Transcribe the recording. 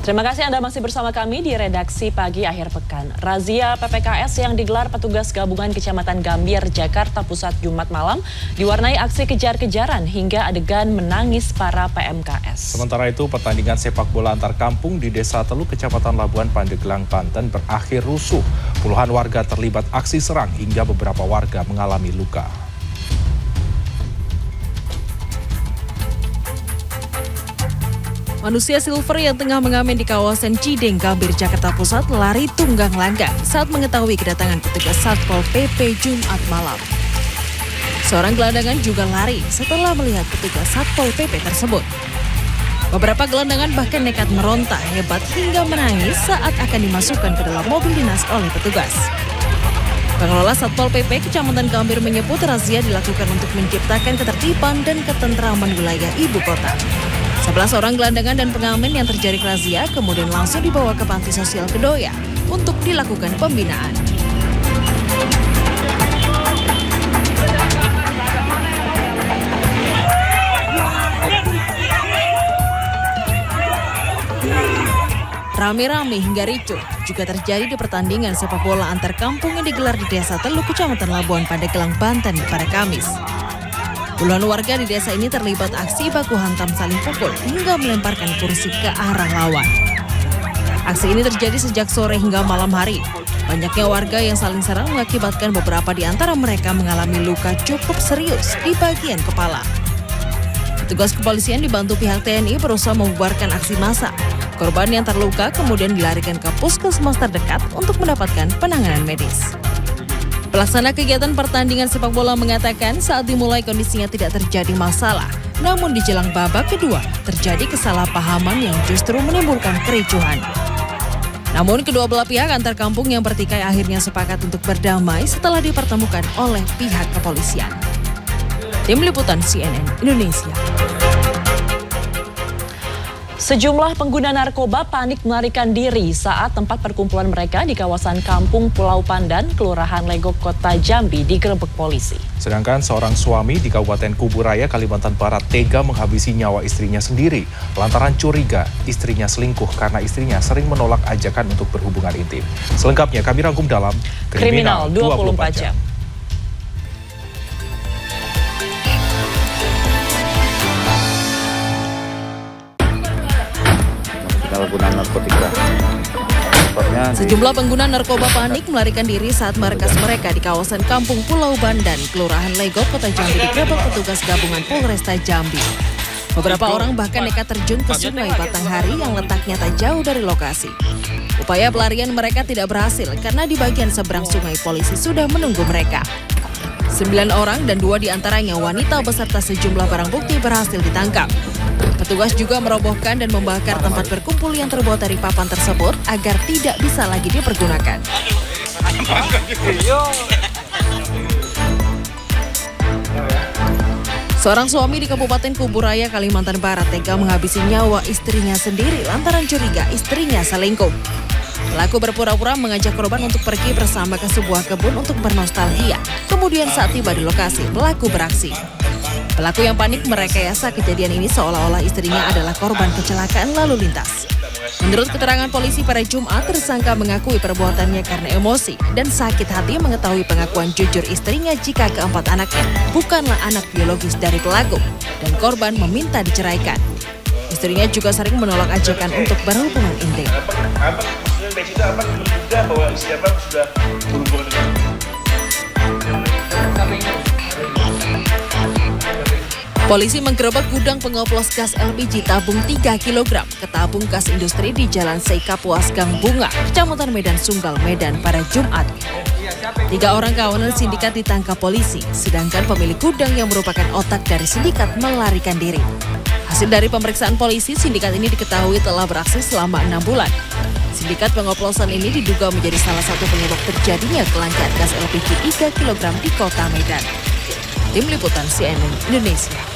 Terima kasih Anda masih bersama kami di redaksi pagi akhir pekan. Razia PPKS yang digelar petugas gabungan Kecamatan Gambir, Jakarta Pusat Jumat malam diwarnai aksi kejar-kejaran hingga adegan menangis para PMKS. Sementara itu pertandingan sepak bola antar kampung di Desa Teluk, Kecamatan Labuan Pandeglang, Banten berakhir rusuh. Puluhan warga terlibat aksi serang hingga beberapa warga mengalami luka. Manusia silver yang tengah mengamen di kawasan Cideng, Gambir, Jakarta Pusat lari tunggang langgang saat mengetahui kedatangan petugas Satpol PP Jumat malam. Seorang gelandangan juga lari setelah melihat petugas Satpol PP tersebut. Beberapa gelandangan bahkan nekat meronta hebat hingga menangis saat akan dimasukkan ke dalam mobil dinas oleh petugas. Pengelola Satpol PP Kecamatan Gambir menyebut razia dilakukan untuk menciptakan ketertiban dan ketentraman wilayah ibu kota. 11 orang gelandangan dan pengamen yang terjaring razia kemudian langsung dibawa ke Panti Sosial Kedoya untuk dilakukan pembinaan. Rame-rame hingga ricuh juga terjadi di pertandingan sepak bola antar kampung yang digelar di Desa Teluk, Kecamatan Labuan Pandeglang, Banten pada Kamis. Puluhan warga di desa ini terlibat aksi baku hantam saling pukul hingga melemparkan kursi ke arah lawan. Aksi ini terjadi sejak sore hingga malam hari. Banyaknya warga yang saling serang mengakibatkan beberapa di antara mereka mengalami luka cukup serius di bagian kepala. Petugas kepolisian dibantu pihak TNI berusaha membubarkan aksi massa. Korban yang terluka kemudian dilarikan ke puskesmas terdekat untuk mendapatkan penanganan medis. Pelaksana kegiatan pertandingan sepak bola mengatakan saat dimulai kondisinya tidak terjadi masalah. Namun di jelang babak kedua terjadi kesalahpahaman yang justru menimbulkan kericuhan. Namun kedua belah pihak antar kampung yang bertikai akhirnya sepakat untuk berdamai setelah dipertemukan oleh pihak kepolisian. Tim Liputan CNN Indonesia. Sejumlah pengguna narkoba panik melarikan diri saat tempat perkumpulan mereka di kawasan Kampung Pulau Pandan, Kelurahan Legok, Kota Jambi digerebek polisi. Sedangkan seorang suami di Kabupaten Kuburaya, Kalimantan Barat tega menghabisi nyawa istrinya sendiri lantaran curiga istrinya selingkuh karena istrinya sering menolak ajakan untuk berhubungan intim. Selengkapnya kami rangkum dalam Kriminal 24 Jam. Sejumlah pengguna narkoba panik melarikan diri saat markas mereka di kawasan Kampung Pulau Bandan, Kelurahan Legok, Kota Jambi digerebek petugas gabungan Polresta Jambi. Beberapa orang bahkan nekat terjun ke Sungai Batanghari yang letaknya tak jauh dari lokasi. Upaya pelarian mereka tidak berhasil karena di bagian seberang sungai polisi sudah menunggu mereka. 9 orang dan 2 diantaranya wanita beserta sejumlah barang bukti berhasil ditangkap. Petugas juga merobohkan dan membakar tempat berkumpul yang terbuat dari papan tersebut agar tidak bisa lagi dipergunakan. Seorang suami di Kabupaten Kuburaya, Kalimantan Barat tega menghabisi nyawa istrinya sendiri lantaran curiga istrinya selingkuh. Pelaku berpura-pura mengajak korban untuk pergi bersama ke sebuah kebun untuk bernostalgia. Kemudian saat tiba di lokasi, pelaku beraksi. Pelaku yang panik merekayasa kejadian ini seolah-olah istrinya adalah korban kecelakaan lalu lintas. Menurut keterangan polisi pada Jumat, tersangka mengakui perbuatannya karena emosi dan sakit hati mengetahui pengakuan jujur istrinya jika keempat anaknya bukanlah anak biologis dari pelaku dan korban meminta diceraikan. Istrinya juga sering menolak ajakan untuk berhubungan intim. Polisi menggerebek gudang pengoplos gas LPG tabung 3 kg ke tabung gas industri di Jalan Seikapuas Gang Bunga, Kecamatan Medan Sunggal, Medan pada Jumat. 3 orang kawanan sindikat ditangkap polisi, sedangkan pemilik gudang yang merupakan otak dari sindikat melarikan diri. Hasil dari pemeriksaan polisi, sindikat ini diketahui telah beraksi selama 6 bulan. Sindikat pengoplosan ini diduga menjadi salah satu penyebab terjadinya kelangkaan gas LPG 3 kg di kota Medan. Tim Liputan CNN Indonesia.